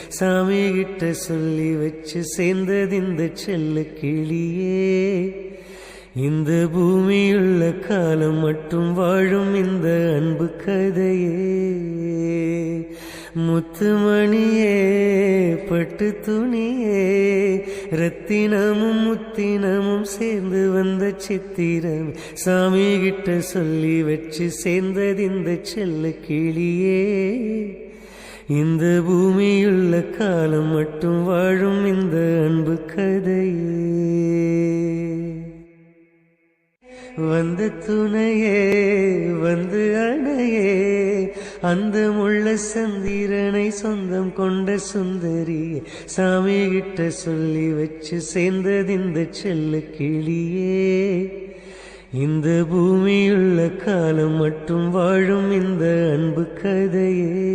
சாமி கிட்ட சொல்லி வச்சு சேர்ந்தது இந்த செல்ல கிளியே. இந்த பூமியுள்ள காலம் மட்டும் வாழும் இந்த அன்பு கதையே. முத்துமணியே பட்டு துணியே ரத்தினமும் முத்தினமும் சேர்ந்து வந்த சித்திரம் சாமி கிட்ட சொல்லி வச்சு சேர்ந்தது இந்த செல்ல கிளியே. இந்த பூமியுள்ள காலம் மட்டும் வாழும் இந்த அன்பு கதையே. வந்த துணையே வந்து அணையே அந்த முள்ள சந்திரனை சொந்தம் கொண்ட சுந்தரியே. சாமி கிட்ட சொல்லி வச்சு சேர்ந்தது இந்த செல்ல கிளியே. இந்த பூமியுள்ள காலம் மட்டும் வாழும் இந்த அன்பு கதையே.